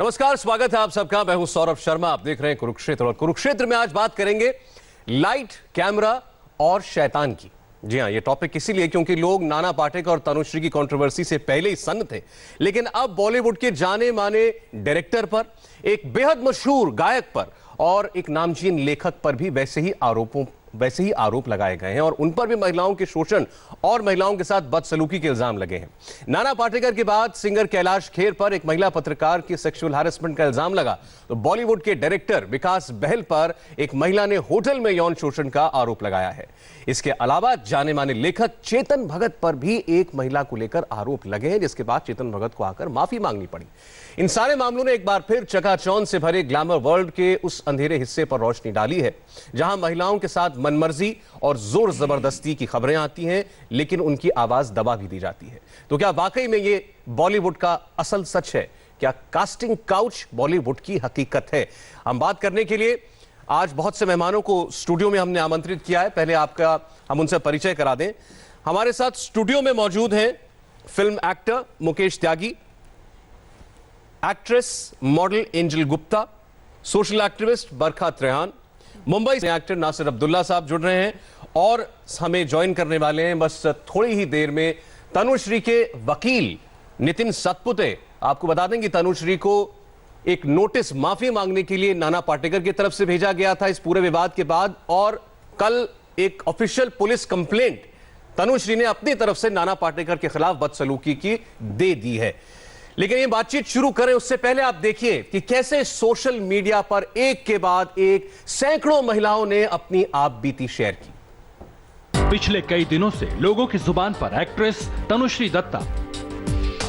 नमस्कार, स्वागत है आप सबका। मैं हूं सौरभ शर्मा, आप देख रहे हैं कुरुक्षेत्र। और कुरुक्षेत्र में आज बात करेंगे लाइट, कैमरा और शैतान की। जी हां, ये टॉपिक इसीलिए क्योंकि लोग नाना पाटेकर और तनुश्री की कंट्रोवर्सी से पहले ही सन्न थे, लेकिन अब बॉलीवुड के जाने माने डायरेक्टर पर, एक बेहद मशहूर गायक पर और एक नामचीन लेखक पर भी वैसे ही आरोप लगाए गए हैं और उन पर भी महिलाओं के शोषण और महिलाओं के साथ बदसलूकी के इल्जाम लगे हैं। नाना पाटेकर के बाद सिंगर कैलाश खेर पर एक महिला पत्रकार की सेक्सुअल हैरेसमेंट का इल्जाम लगा, तो बॉलीवुड के डायरेक्टर विकास बहल पर एक महिला ने होटल में यौन शोषण का आरोप लगाया है। इसके अलावा जाने माने लेखक चेतन भगत पर भी एक महिला को लेकर आरोप लगे हैं, जिसके बाद चेतन भगत को आकर माफी मांगनी पड़ी। इन सारे मामलों ने एक बार फिर चकाचौंध से भरे ग्लैमर वर्ल्ड के उस अंधेरे हिस्से पर रोशनी डाली है जहां महिलाओं के साथ मनमर्जी और जोर जबरदस्ती की खबरें आती हैं, लेकिन उनकी आवाज दबा भी दी जाती है। तो क्या वाकई में ये बॉलीवुड का असल सच है? क्या कास्टिंग काउच बॉलीवुड की हकीकत है? हम बात करने के लिए आज बहुत से मेहमानों को स्टूडियो में हमने आमंत्रित किया है। पहले हम उनसे परिचय करा दें। हमारे साथ स्टूडियो में मौजूद हैं film actor Mukesh Tyagi, actress model Angel Gupta, social activist Barkha Trehan, Mumbai से एक्टर नासिर अब्दुल्ला साहब जुड़ रहे हैं और हमें ज्वाइन करने वाले हैं बस थोड़ी ही देर में तनुश्री के वकील नितिन सतपुते। आपको बता दें कि तनुश्री को एक नोटिस माफी मांगने के लिए नाना पाटेकर की तरफ से भेजा गया था इस पूरे विवाद के बाद, और कल एक ऑफिशियल पुलिस कंप्लेंट तनुश्री ने अपनी तरफ से नाना पाटेकर के खिलाफ बदसलूकी की दे दी है। लेकिन ये बातचीत शुरू करें उससे पहले आप देखिए कि कैसे सोशल मीडिया पर एक के बाद एक सैकड़ों महिलाओं ने अपनी आप बीती शेयर की। पिछले कई दिनों से लोगों की जुबान पर एक्ट्रेस तनुश्री दत्ता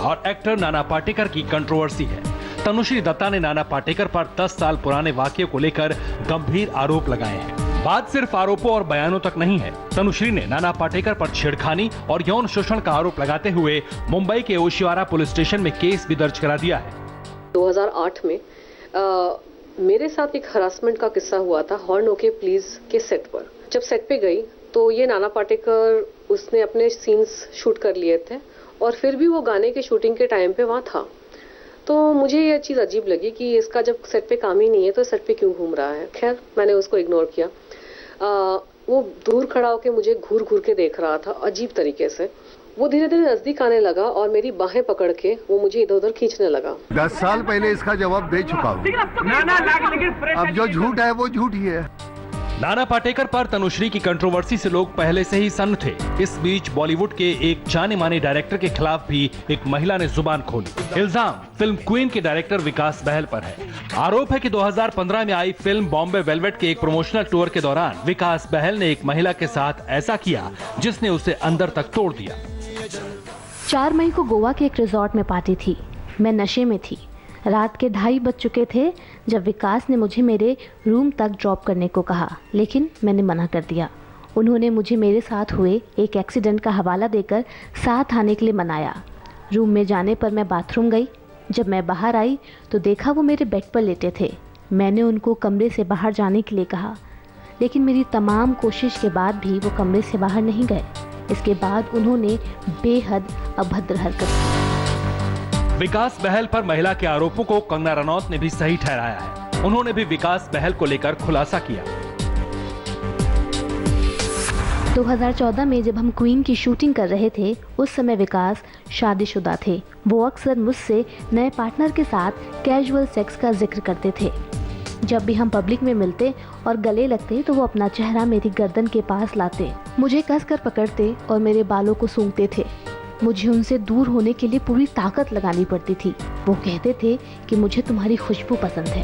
और एक्टर नाना पाटेकर की कंट्रोवर्सी है। तनुश्री दत्ता ने नाना पाटेकर पर 10 साल पुराने वाकये को लेकर गंभीर आरोप लगाए हैं। बात सिर्फ आरोपों और बयानों तक नहीं है। तनुश्री ने नाना पाटेकर पर छेड़खानी और यौन शोषण का आरोप लगाते हुए मुंबई के ओशिवारा पुलिस स्टेशन में केस भी दर्ज करा दिया है। 2008 में मेरे साथ एक हरासमेंट का किस्सा हुआ था हॉर्न ओके प्लीज के सेट पर। जब सेट पे गई तो ये नाना पाटेकर उसने अपने सीन्स शूट कर लिए थे और फिर भी वो गाने के शूटिंग के टाइम पे वहाँ था। तो मुझे ये चीज़ अजीब लगी कि इसका जब सेट पे काम ही नहीं है तो सेट पे क्यों घूम रहा है। खैर मैंने उसको इग्नोर किया। वो दूर खड़ा होकर मुझे घूर घूर के देख रहा था अजीब तरीके से। वो धीरे धीरे नजदीक आने लगा और मेरी बाहें पकड़ के वो मुझे इधर उधर खींचने लगा। 10 साल पहले इसका जवाब दे चुका हूँ। अब जो झूठ है वो झूठ ही है। नाना पाटेकर पर तनुश्री की कंट्रोवर्सी से लोग पहले से ही सन्न थे। इस बीच बॉलीवुड के एक जाने माने डायरेक्टर के खिलाफ भी एक महिला ने जुबान खोली। इल्जाम फिल्म क्वीन के डायरेक्टर विकास बहल पर है। आरोप है कि 2015 में आई फिल्म बॉम्बे वेलवेट के एक प्रमोशनल टूर के दौरान विकास बहल ने एक महिला के साथ ऐसा किया जिसने उसे अंदर तक तोड़ दिया। 4 मई को गोवा के एक रिजॉर्ट में पार्टी थी। मैं नशे में थी। रात के 2:30 बज चुके थे जब विकास ने मुझे मेरे रूम तक ड्रॉप करने को कहा, लेकिन मैंने मना कर दिया। उन्होंने मुझे मेरे साथ हुए एक एक्सीडेंट का हवाला देकर साथ आने के लिए मनाया। रूम में जाने पर मैं बाथरूम गई। जब मैं बाहर आई तो देखा वो मेरे बेड पर लेटे थे। मैंने उनको कमरे से बाहर जाने के लिए कहा, लेकिन मेरी तमाम कोशिश के बाद भी वो कमरे से बाहर नहीं गए। इसके बाद उन्होंने बेहद अभद्र हरकत की। विकास बहल पर महिला के आरोपों को कंगना रनौत ने भी सही ठहराया है। उन्होंने भी विकास बहल को लेकर खुलासा किया। 2014 में जब हम क्वीन की शूटिंग कर रहे थे, उस समय विकास शादीशुदा थे। वो अक्सर मुझसे नए पार्टनर के साथ कैजुअल सेक्स का जिक्र करते थे। जब भी हम पब्लिक में मिलते और गले लगते तो वो अपना चेहरा मेरी गर्दन के पास लाते, मुझे कसकर पकड़ते और मेरे बालों को सूंघते थे। मुझे उनसे दूर होने के लिए पूरी ताकत लगानी पड़ती थी। वो कहते थे कि मुझे तुम्हारी खुशबू पसंद है।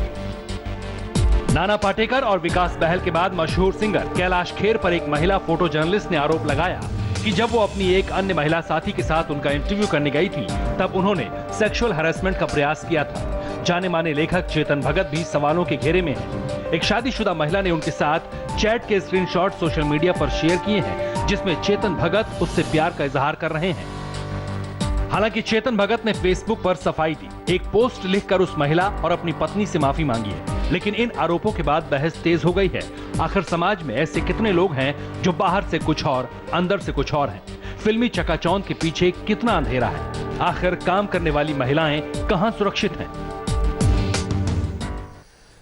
नाना पाटेकर और विकास बहल के बाद मशहूर सिंगर कैलाश खेर पर एक महिला फोटो जर्नलिस्ट ने आरोप लगाया कि जब वो अपनी एक अन्य महिला साथी के साथ उनका इंटरव्यू करने गई थी तब उन्होंने सेक्सुअल हैरेसमेंट का प्रयास किया था। जाने माने लेखक चेतन भगत भी सवालों के घेरे में है। एक शादीशुदा महिला ने उनके साथ चैट के स्क्रीनशॉट सोशल मीडिया पर शेयर किए हैं जिसमें चेतन भगत उससे प्यार का इजहार कर रहे हैं। हालांकि चेतन भगत ने फेसबुक पर सफाई दी, एक पोस्ट लिखकर उस महिला और अपनी पत्नी से माफी मांगी है। लेकिन इन आरोपों के बाद बहस तेज हो गई है। आखिर समाज में ऐसे कितने लोग हैं जो बाहर से कुछ और अंदर से कुछ और हैं? फिल्मी चकाचौंध के पीछे कितना अंधेरा है? आखिर काम करने वाली महिलाएं कहां सुरक्षित हैं?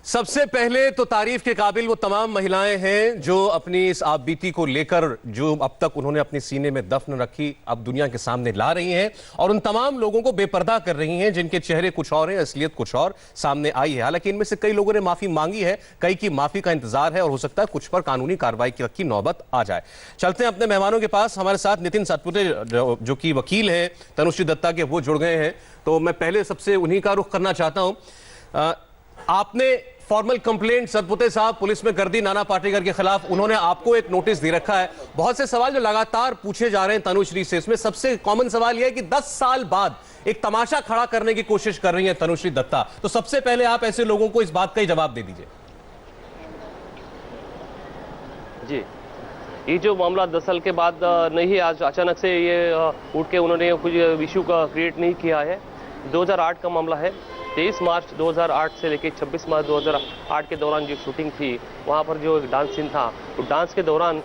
सबसे पहले तो तारीफ के काबिल वो तमाम महिलाएं हैं जो अपनी इस आपबीती को लेकर जो अब तक उन्होंने अपने सीने में दफन रखी अब दुनिया के सामने ला रही हैं और उन तमाम लोगों को बेपर्दा कर रही हैं जिनके चेहरे कुछ और हैं, असलियत कुछ और सामने आई है। हालांकि इनमें से कई लोगों ने माफी मांगी है, कई की माफी का इंतजार है और हो सकता है कुछ पर कानूनी कार्रवाई की नौबत आ जाए। चलते हैं अपने मेहमानों के पास। हमारे साथ नितिन सतपुते जो कि वकील हैं तनुश्री दत्ता के, वो जुड़ गए हैं। तो मैं पहले सबसे उन्हीं का रुख करना चाहता हूं। आपने फॉर्मल कंप्लेंट सतपुते साहब पुलिस में कर दी नाना पाटेकर के खिलाफ, उन्होंने आपको एक नोटिस दे रखा है। बहुत से सवाल जो लगातार पूछे जा रहे हैं तनुश्री से, इसमें सबसे कॉमन सवाल यह है कि 10 साल बाद एक तमाशा खड़ा करने की कोशिश कर रही है तनुश्री दत्ता। तो सबसे पहले आप ऐसे लोगों को इस बात का ही जवाब दे दीजिए। जी, ये जो मामला 10 साल के बाद नहीं, आज अचानक से ये उठ के उन्होंने कुछ इशू का क्रिएट नहीं किया है। 2008 का मामला है। 23 मार्च 2008 से लेकर 26 मार्च 2008 के दौरान जो शूटिंग थी, वहाँ पर जो एक डांस सीन था, तो डांस के दौरान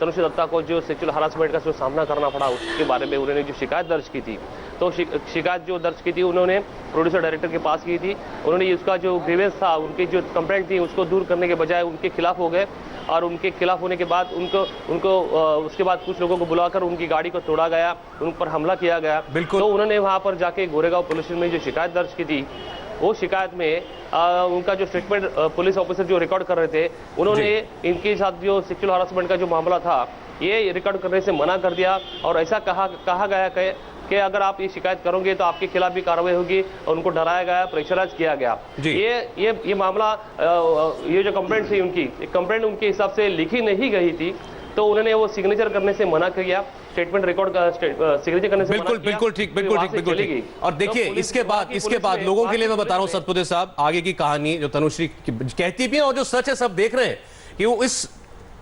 तनुश्री दत्ता को जो सेक्सुअल हरासमेंट का जो सामना करना पड़ा, उसके बारे में उन्होंने जो शिकायत दर्ज की थी, तो शिकायत जो दर्ज की थी उन्होंने प्रोड्यूसर डायरेक्टर के पास की थी। उन्होंने उसका जो ग्रीवेंस था, उनकी जो कंप्लेंट थी, उसको दूर करने के बजाय उनके खिलाफ हो गए और उनके खिलाफ होने के बाद उनको उसके बाद कुछ लोगों को बुलाकर उनकी गाड़ी को तोड़ा गया, उन पर हमला किया गया। तो उन्होंने वहां पर जाके गोरेगांव पुलिस स्टेशन में जो शिकायत दर्ज की थी, वो शिकायत में उनका जो स्टेटमेंट पुलिस ऑफिसर जो रिकॉर्ड कर रहे थे, उन्होंने इनके साथ जो सेक्सुअल हरासमेंट का जो मामला था, ये रिकॉर्ड करने से मना कर दिया और ऐसा कहा गया कि अगर आप ये शिकायत करोगे तो आपके खिलाफ भी कार्रवाई होगी और उनको डराया गया, प्रेशराइज किया गया। ये मामला, ये जो कंप्लेंट थी उनकी, कंप्लेंट उनके हिसाब से लिखी नहीं गई थी, तो उन्होंने वो सिग्नेचर करने से मना किया, स्टेटमेंट रिकॉर्ड का सिग्नेचर करने से मना किया। बिल्कुल ठीक। और देखिए इसके बाद लोगों के लिए मैं बता रहा हूं सतपुते साहब, आगे की कहानी जो तनुश्री कहती भी है और जो सच है सब देख रहे हैं कि वो इस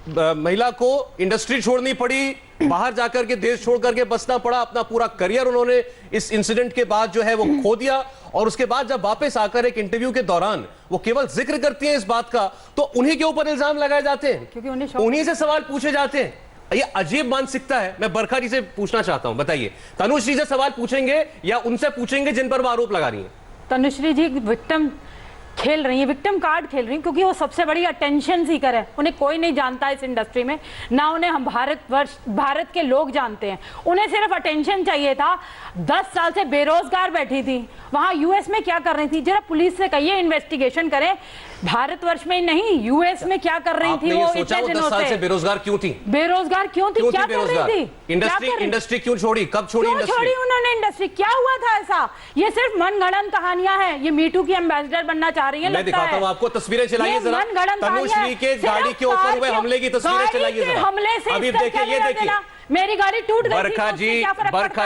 महिला को इंडस्ट्री छोड़नी पड़ी, बाहर जाकर के देश छोड़ करके बसना पड़ा, अपना पूरा करियर उन्होंने इस इंसिडेंट के बाद जो है वो खो दिया और उसके बाद जब वापस आकर एक इंटरव्यू के दौरान वो केवल जिक्र करती हैं इस बात का, तो उन्हीं के ऊपर इल्जाम लगाए जाते हैं, क्योंकि उन्हीं से सवाल पूछे जाते हैं। ये अजीब मानसिकता है। मैं बरखा जी से पूछना चाहता हूं, बताइए तनुश्री से सवाल पूछेंगे या उनसे पूछेंगे जिन पर वो आरोप लगा रही है? तनुश्री जी विक्टिम खेल रही है, विक्टिम कार्ड खेल रही है, क्योंकि वो सबसे बड़ी अटेंशन सीकर है। उन्हें कोई नहीं जानता इस इंडस्ट्री में, ना उन्हें हम भारत के लोग जानते हैं। उन्हें सिर्फ अटेंशन चाहिए था। 10 साल से बेरोजगार बैठी थी, वहां यूएस में क्या कर रही थी? जरा पुलिस से कहिए इन्वेस्टिगेशन करें, भारतवर्ष में नहीं यूएस में क्या कर रही थी वो इतने दिनों 10 साल से बेरोजगार क्यों थी? बेरोजगार क्यों थी? क्या कर रही थी? इंडस्ट्री क्यों छोड़ी? कब छोड़ी? छोड़ी उन्होंने इंडस्ट्री? क्या हुआ था ऐसा? ये सिर्फ मनगढ़ंत कहानियां हैं। ये मीटू की एम्बेसडर बनना चाह रही है। मैं दिखाता हूं आपको, तस्वीरें चलाइए जरा। तनुश्री के गाड़ी के ऊपर हुए हमले की तस्वीरें चलाइए जरा। हमले से अभी देखिए, ये देखिए मेरी गाड़ी टूट गई। बरखा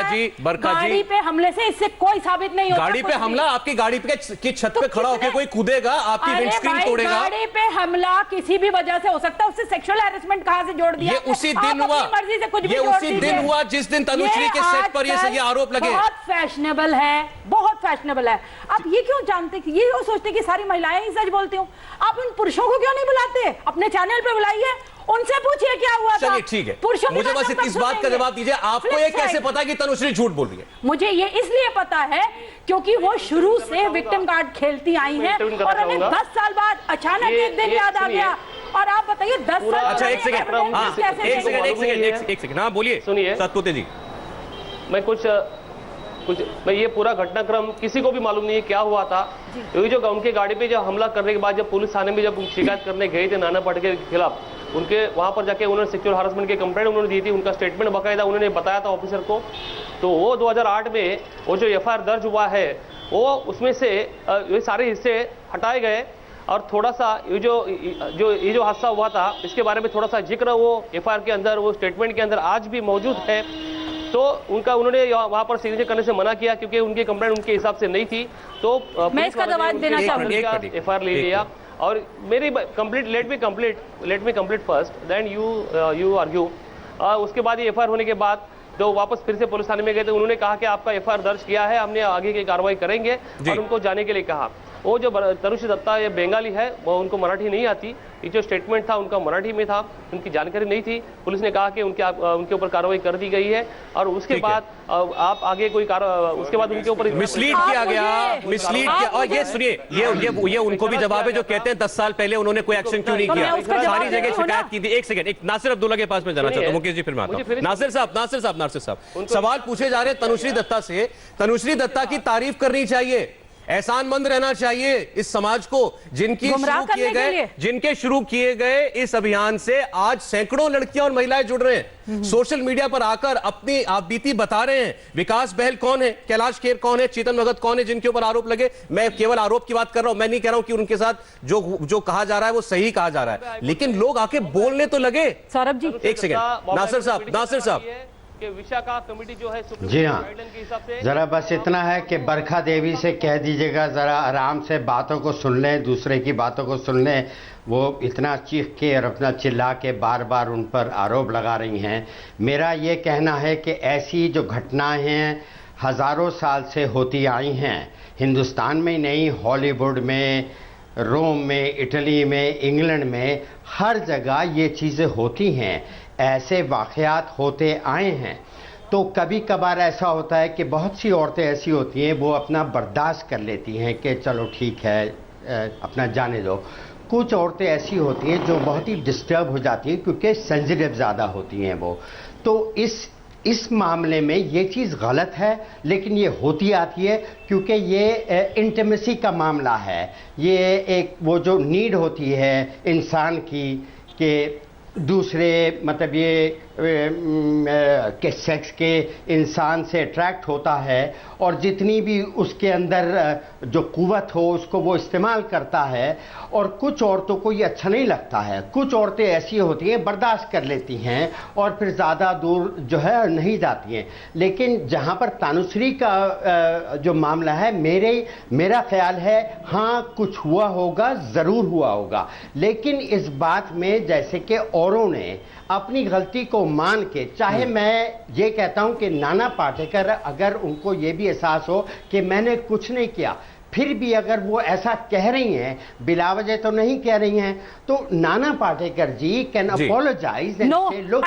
जी गाड़ी पे हमले से इससे कोई साबित नहीं होता। गाड़ी पे हमला, आपकी गाड़ी की छत पे खड़ा होकर कोई कूदेगा, आपकी विंडस्क्रीन तोड़ेगा। गाड़ी पे हमला किसी भी वजह से हो सकता है, उससे सेक्सुअल हैरेसमेंट कहां से जोड़ दिया? ये उसी दिन हुआ, मर्जी से कुछ भी ये उसी दिन हुआ जिस दिन तनुश्री के सेट पर ये आरोप लगे। बहुत फैशनेबल है, बहुत फैशनेबल है। आप ये क्यों जानते, ये क्यों सोचते कि सारी महिलाएं ही सच बोलती हूँ? आप उन पुरुषों को क्यों नहीं बुलाते? अपने चैनल पे बुलाइए, उनसे पूछिए क्या हुआ था। चलिए ठीक है, मुझे बस इस बात का जवाब दीजिए, आपको ये कैसे पता कि तनुश्री झूठ बोल रही है? मुझे ये इसलिए पता है क्योंकि वो शुरू से विक्टिम कार्ड खेलती आई हैं और हमें 10 साल बाद अचानक एक दिन याद आ गया। और आप बताइए 10 साल। अच्छा एक सेकंड, हाँ बोलिए। सुनिए सतपुते जी, मैं ये पूरा घटनाक्रम किसी को भी मालूम नहीं है क्या हुआ था। ये जो उनके गाड़ी पे जब हमला करने के बाद जब पुलिस थाने में जब शिकायत करने गए थे नाना पाटेकर के खिलाफ, उनके वहां पर जाके उन्होंने सेक्सुअल हरासमेंट की कंप्लेंट उन्होंने दी थी, उनका स्टेटमेंट बकायदा उन्होंने बताया था ऑफिसर को। तो वो 2008 में वो जो एफआईआर दर्ज हुआ है, वो उसमें से ये सारे हिस्से हटाए गए और थोड़ा सा ये जो हादसा हुआ था इसके बारे में थोड़ा सा जिक्र वो एफआईआर के अंदर, वो स्टेटमेंट के अंदर आज भी मौजूद है। तो उन्होंने वहां पर सिग्नेचर करने से मना किया क्योंकि उनकी कंप्लेंट उनके हिसाब से नहीं थी। तो मैं इसका जवाब देना चाहूंगी। एफआईआर ले लिया और मेरी complete let me complete first, then you argue. उसके बाद ये एफआईआर होने के बाद तो वापस फिर से पुलिस थाने में गए थे। उन्होंने कहा कि आपका एफआईआर दर्ज किया है, हमने आगे की कार्रवाई करेंगे और उनको जाने के लिए कहा। वो जो तनुश्री दत्ता ये बंगाली है, वो उनको मराठी नहीं आती, ये जो स्टेटमेंट था उनका मराठी में था, उनकी जानकारी नहीं थी। पुलिस ने कहा कि उनके ऊपर कार्रवाई कर दी गई है और उसके बाद आप आगे कोई उसके बाद उनके ऊपर मिसलीड किया गया, मिसलीड किया। और ये सुनिए, ये उनको भी जवाब है जो कहते हैं 10 साल पहले उन्होंने कोई एक्शन क्यों नहीं किया, सारी जगह शिकायत की थी। एक सेकंड, एक नासिर अब्दुल्ला के पास में जाना चाहता हूं, मुकेश जी फिर मैं आता हूं। नासिर साहब सवाल पूछे जा रहे हैं तनुश्री दत्ता से। तनुश्री दत्ता की तारीफ करनी चाहिए, एहसानमंद रहना चाहिए इस समाज को, जिनके शुरू किए गए इस अभियान से आज सैकड़ों लड़कियां और महिलाएं जुड़ रहे हैं, सोशल मीडिया पर आकर अपनी आप बीती बता रहे हैं। विकास बहल कौन है, कैलाश खेर कौन है, चेतन भगत कौन है जिनके ऊपर आरोप लगे। मैं केवल आरोप की बात कर रहा हूं, मैं नहीं कह रहा हूं कि उनके साथ जो कहा जा रहा है वो सही कहा जा रहा है, लेकिन लोग आके बोलने तो लगे। सौरभ जी एक सेकंड, नासिर साहब विशाखा कमेटी जो है जी हाँ, जरा बस इतना है कि बरखा देवी से कह दीजिएगा जरा आराम से बातों को सुन लें, दूसरे की बातों को सुन लें। वो इतना चीख के और अपना चिल्ला के बार बार उन पर आरोप लगा रही हैं। मेरा ये कहना है कि ऐसी जो घटनाएं हैं हज़ारों साल से होती आई हैं, हिंदुस्तान में ही नहीं, हॉलीवुड में, रोम में, इटली में, इंग्लैंड में, हर जगह ये चीज़ें होती हैं, ऐसे वाक़यात होते आए हैं। तो कभी कभार ऐसा होता है कि बहुत सी औरतें ऐसी होती हैं वो अपना बर्दाश्त कर लेती हैं कि चलो ठीक है अपना जाने दो। कुछ औरतें ऐसी होती हैं जो बहुत ही डिस्टर्ब हो जाती हैं क्योंकि सेंसिटिव ज़्यादा होती हैं वो। तो इस मामले में ये चीज़ गलत है, लेकिन ये होती आती है क्योंकि ये इंटीमेसी का मामला है। ये एक वो जो नीड होती है इंसान की कि दूसरे मतलब ये के सेक्स के इंसान से अट्रैक्ट होता है और जितनी भी उसके अंदर जो कुव्वत हो उसको वो इस्तेमाल करता है। और कुछ औरतों को ये अच्छा नहीं लगता है, कुछ औरतें ऐसी होती हैं बर्दाश्त कर लेती हैं और फिर ज़्यादा दूर जो है नहीं जाती हैं। लेकिन जहाँ पर तनुश्री का जो मामला है, मेरा ख्याल है हाँ कुछ हुआ होगा, ज़रूर हुआ होगा, लेकिन इस बात में जैसे कि औरों ने अपनी गलती को मान के, चाहे मैं ये कहता हूं कि नाना पाटेकर अगर उनको ये भी एहसास हो कि मैंने कुछ नहीं किया, फिर भी अगर वो ऐसा कह रही हैं, बिलावजह तो नहीं कह रही हैं, तो नाना पाटेकर जी कैन अपोलोजाइज एंड से लुक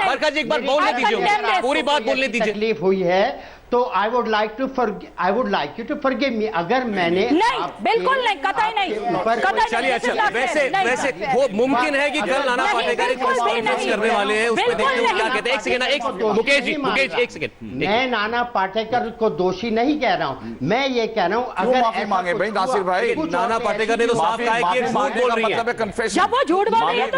बरखा जी एक बार बोलने दीजिए, पूरी बात बोलने दीजिए। तकलीफ हुई है तो I would like you to forgive me. अगर मैंने नहीं, बिल्कुल नहीं, कतई नहीं। चलिए अच्छा, वैसे वो मुमकिन है कि कल नाना पाटेकर कॉन्फ्रेंस करने वाले हैं, उसमें देखते हैं क्या कहते हैं। एक सेकंड, मुकेश एक सेकंड, मैं नाना पाटेकर को दोषी नहीं कह रहा हूं, मैं ये कह रहा हूं अगर माफी मांगे भाई नासिर भाई, नाना पाटेकर ने तो साफ कहा है कि झूठ बोल रही है। जब वो झूठ बोल रही है तो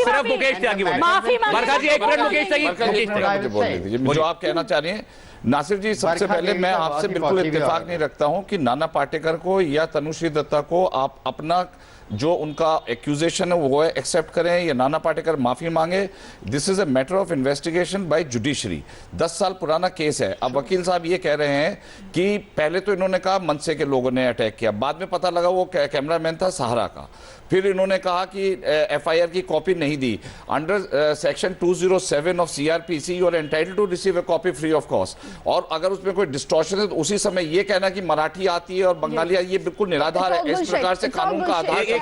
सिर्फ मुकेश त्यागी माफी मांगे। बरखा जी एक मिनट, मुकेश त्यागी बोलने दीजिए जो आप कहना चाह रहे हैं। नासिर जी सबसे पहले मैं आपसे बिल्कुल इत्तेफाक नहीं रखता हूं कि नाना पाटेकर को या तनुश्री दत्ता को आप अपना जो उनका एक्यूजेशन है वो एक्सेप्ट करें या नाना पाटेकर माफी मांगे। This is a matter of investigation by judiciary. 10 साल पुराना केस है। अब वकील साहब ये कह रहे हैं कि पहले तो इन्होंने कहा मनसे के लोगों ने अटैक किया, बाद में पता लगा वो कैमरामैन था सहारा का। फिर इन्होंने कहा कि एफआईआर की कॉपी नहीं दी। Under section 207 of CrPC you are entitled to receive a copy free of cost. और अगर उसमें कोई डिस्टॉर्शन है तो उसी समय ये कहना कि मराठी आती है और बंगाली आती है, ये बिल्कुल निराधार है। इस प्रकार से कानून का आधार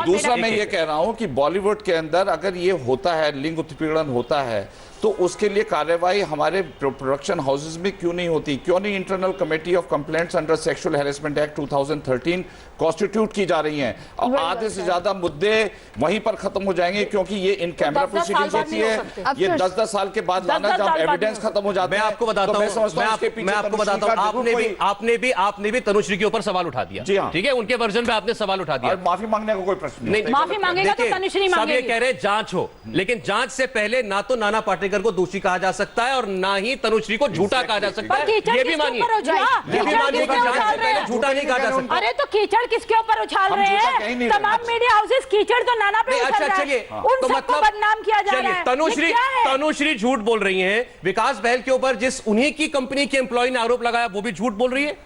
दूसरा मैं ये कह रहा हूं कि बॉलीवुड के अंदर अगर ये होता है, लिंग उत्पीड़न होता है, तो उसके लिए कार्यवाही हमारे प्रोडक्शन हाउसेज में क्यों नहीं होती? क्यों नहीं internal committee of complaints under sexual harassment act 2013 constitute की जा रही हैं? अब आधे से ज्यादा मुद्दे वहीं पर खत्म हो जाएंगे क्योंकि ये इन कैमरा प्रोसीडिंग्स होती है। ये 10-10 साल के बाद लाना जब एविडेंस खत्म हो जाता है। मैं आपको बताता हूं, आपने भी तनुश्री के ऊपर सवाल उठा दिया। जी हाँ, ठीक है, उनके वर्जन पे आपने सवाल उठा दिया। माफी मांगने का कोई प्रश्न नहीं। माफी मांगेगा तो तनुश्री मांगेगी। सब ये कह रहे हैं जांच हो, लेकिन जांच से पहले ना तो नाना पाटेकर को दोषी कहा जा सकता है और ना ही तनुश्री को झूठा कहा जा सकता है। ये भी मानिए कि जांच से पहले झूठा नहीं कहा जा सकता। अरे तो कीचड़ किसके ऊपर उछाल रहे हैं? तमाम मीडिया हाउसेस कीचड़ तो नाना पे उछल रहा है। चलिए, उन सबको बदनाम किया जा रहा है। तनुश्री झूठ बोल रही हैं। विकास बहल के ऊपर जिस उन्हीं की कंपनी के एम्प्लॉय ने आरोप लगाया वो भी झूठ बोल रही है।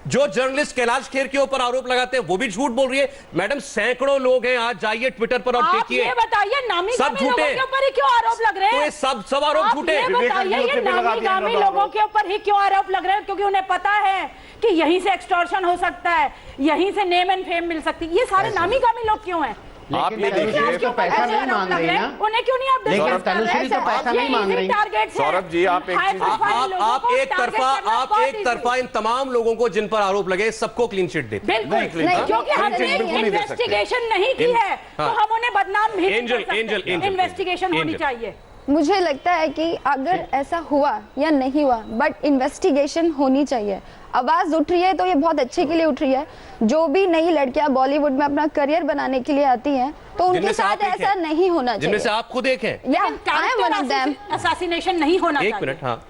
जो जर्नलिस्ट कैलाश खेर के ऊपर आरोप लगाते हैं वो भी झूठ बोल रही है। मैडम सैकड़ों लोग हैं, आज जाइए ट्विटर पर और देखिए, ये बताइए नामी सब गामी लोगों झूठे के ऊपर ही क्यों आरोप लग रहे हैं? तो ये सब आरोप झूठे। ये बताइए ये नामी गामी लोगों के ऊपर ही क्यों आरोप लग रहे हैं? क्योंकि उन्हें पता है कि यहीं से एक्सटॉर्शन हो सकता है, यहीं से नेम एंड फेम मिल सकती है। ये सारे नामी गामी लोग क्यों हैं? आप ये देखिए, तो पैसा नहीं मांग रही ना, उन्हें क्यों नहीं आप लेकिन तनुश्री तो पैसा नहीं मांग रही। सौरभ जी, आप एक चीज आप एक तरफा इन तमाम लोगों को जिन पर आरोप लगे सबको क्लीन चिट देते। बिल्कुल नहीं, क्योंकि हमने इन्वेस्टिगेशन नहीं की है तो हम उन्हें बदनाम नहीं कर सकते। इन्वेस्टिगेशन होनी चाहिए। मुझे लगता है कि अगर ऐसा हुआ या नहीं हुआ, बट इन्वेस्टिगेशन होनी चाहिए। आवाज उठ रही है तो ये बहुत अच्छे के लिए उठ रही है। जो भी नई लड़कियां बॉलीवुड में अपना करियर बनाने के लिए आती हैं तो उनके साथ ऐसा नहीं होना चाहिए। जिनमें से आप खुद एक हैं। असैसिनेशन नहीं होना चाहिए। एक मिनट, हाँ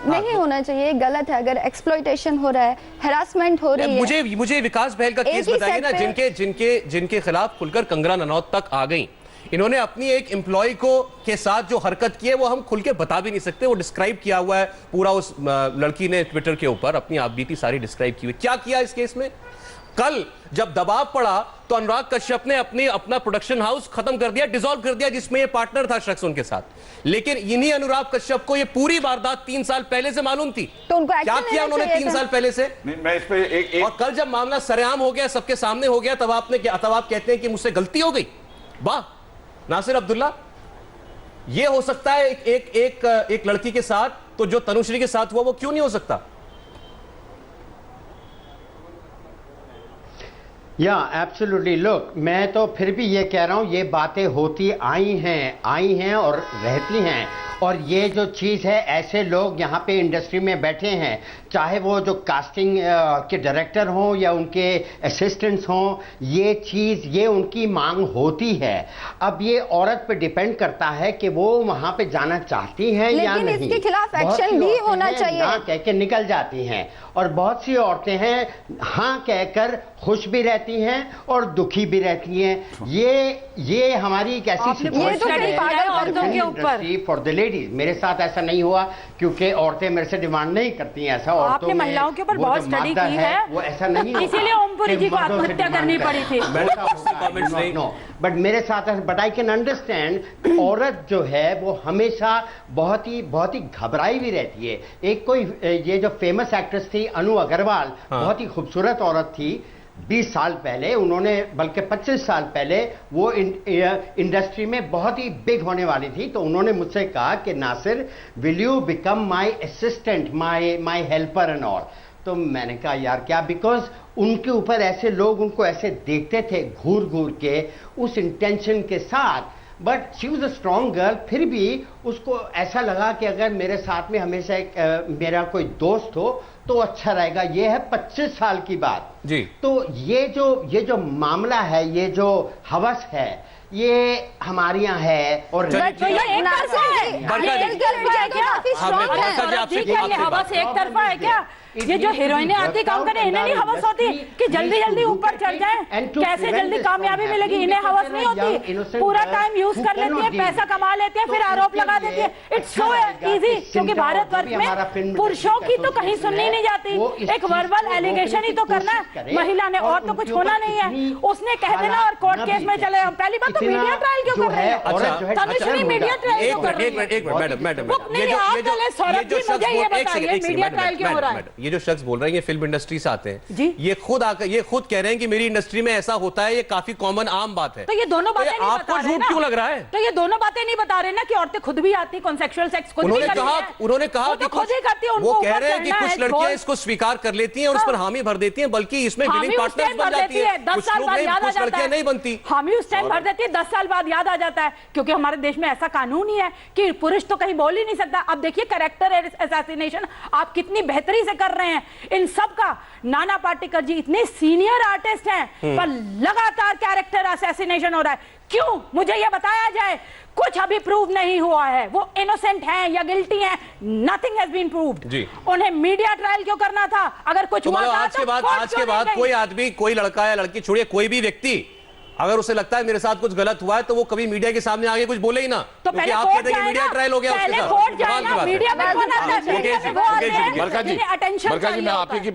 नहीं होना चाहिए, गलत है। अगर एक्सप्लॉइटेशन हो रहा है, हैरासमेंट हो रही है। मुझे विकास बहल का केस बताइए ना, जिनके खिलाफ खुलकर कंगना रनौत तक आ गई। इन्होंने अपनी एक एम्प्लॉय के साथ जो हरकत की है वो हम खुल के बता भी नहीं सकते। वो डिस्क्राइब किया हुआ है पूरा, उस लड़की ने ट्विटर के ऊपर अपनी आपबीती सारी डिस्क्राइब की हुई। क्या किया इस केस में? कल जब दबाव पड़ा तो अनुराग कश्यप ने अपना प्रोडक्शन हाउस खत्म कर दिया, डिसॉल्व कर दिया, जिसमें ये पार्टनर था शख्स उनके साथ। लेकिन इन्हीं अनुराग कश्यप को ये पूरी वारदात 3 साल पहले से मालूम थी। तो उनको क्या किया उन्होंने 3 साल पहले से? मैं इस पे और कल जब मामला सरेआम हो गया, सबके सामने हो गया, तब आप कहते हैं कि मुझसे गलती हो गई। वाह नासिर अब्दुल्ला, ये हो सकता है एक लड़की के साथ, तो जो तनुश्री के साथ हुआ वो क्यों नहीं हो सकता? या एब्सोल्युटली। लुक, मैं तो फिर भी ये कह रहा हूं, ये बातें होती आई हैं और रहती हैं। और ये जो चीज़ है, ऐसे लोग यहाँ पे इंडस्ट्री में बैठे हैं, चाहे वो जो कास्टिंग के डायरेक्टर हों या उनके असिस्टेंट्स हों, ये चीज़ ये उनकी मांग होती है। अब ये औरत पे डिपेंड करता है कि वो वहाँ पे जाना चाहती हैं या नहीं। लेकिन इसके खिलाफ एक्शन भी होना चाहिए। हाँ कह के निकल जाती हैं, और बहुत सी औरतें हैं हाँ कहकर खुश भी रहती हैं और दुखी भी रहती हैं। ये हमारी एक ऐसी सिचुएशन फॉर द लेडीज। मेरे साथ ऐसा नहीं हुआ क्योंकि औरतें मेरे से डिमांड नहीं करती हैं ऐसा। आपने महिलाओं के ऊपर बहुत स्टडी की है, वो ऐसा नहीं, इसीलिए ओमपुरी जी को आत्महत्या करनी पड़ी थी। बट मेरे साथ, बट आई कैन अंडरस्टैंड, औरत जो है वो हमेशा बहुत ही घबराई भी रहती है। एक कोई ये जो फेमस एक्ट्रेस थी अनु अग्रवाल, बहुत ही खूबसूरत औरत थी। 20 साल पहले उन्होंने, बल्कि 25 साल पहले वो इंडस्ट्री में बहुत ही बिग होने वाली थी। तो उन्होंने मुझसे कहा कि Nasir, will you become my assistant, my helper and all. तो मैंने कहा यार क्या, बिकॉज उनके ऊपर ऐसे लोग उनको ऐसे देखते थे घूर घूर के उस इंटेंशन के साथ। But she was a strong girl. फिर भी उसको ऐसा लगा कि अगर मेरे साथ में हमेशा मेरा कोई दोस्त हो तो अच्छा रहेगा। ये है 25 साल की बात जी। तो ये जो मामला है, ये जो हवस है, ये हमारे यहाँ है। और एक तरफा है क्या? ये जो हीरोइनें आती काम करें, इन्हें नहीं हवस होती कि जल्दी जल्दी ऊपर चढ़ जाएं, कैसे जल्दी कामयाबी मिलेगी? इन्हें हवस नहीं होती, पूरा टाइम यूज कर लेती है, पैसा कमा लेते हैं, फिर आरोप लगा देती है। इट्स सो इजी, क्योंकि भारतवर्ष में पुरुषों की तो कहीं सुननी नहीं जाती। एक वर्बल एलिगेशन ही तो करना है महिला ने, और तो कुछ होना नहीं है। उसने कह देना और कोर्ट केस में चले। पहली बात तो मीडिया ट्रायल क्यों कर रहे हैं? तनुश्री मीडिया ट्रायल क्यों कर रही है? मीडिया ट्रायल क्यों हो रहा है? ये जो शख्स बोल रहे हैं ये फिल्म इंडस्ट्री से आते हैं, ये खुद कह रहे हैं कि मेरी इंडस्ट्री में ऐसा होता है, ये काफी कॉमन आम बात है। तो ये दोनों बातें नहीं आपको झूठ क्यों लग रहा है? तो ये दोनों बातें नहीं बता रहे ना कि औरतें खुद भी आती कॉन्सेक्सुअल सेक्स खुद भी करती हैं। उन्होंने कहा कि खुद ही करती है। वो कह रहे हैं कि कुछ लड़कियां इसको स्वीकार कर लेती हैं और उस पर हामी भर देती हैं, बल्कि इसमें विलिंग पार्टनर्स बन जाती है। 10 साल बाद याद आ जाता है, नहीं बनती। हामी उस टाइम भर देती है, 10 साल बाद याद आ जाता है, क्योंकि हमारे देश में ऐसा कानून ही है कि पुरुष तो कहीं बोल ही नहीं सकता। अब देखिए कैरेक्टर असैसिनेशन आप कितनी बेहतरी से कर रहे हैं। इन सब का नाना पाटेकर जी इतने सीनियर आर्टिस्ट हैं, पर लगातार कैरेक्टर असैसिनेशन हो रहा है। क्यों? मुझे यह बताया जाए। कुछ अभी प्रूव नहीं हुआ है, वो इनोसेंट हैं या गिल्टी हैं, नथिंग हैज बीन प्रूव्ड। उन्हें मीडिया ट्रायल क्यों करना था? अगर कुछ हुआ था आज के बाद कोई आदमी, कोई लड़का या लड़की, छोड़िए कोई भी व्यक्ति अगर उसे लगता है मेरे साथ कुछ गलत हुआ है तो वो कभी मीडिया के सामने आगे कुछ बोले ही ना, तो क्योंकि पहले आप कोर्ट कहते हैं कि मीडिया ट्रायल हो गया उसके साथ। बरका जी, मैं आपकी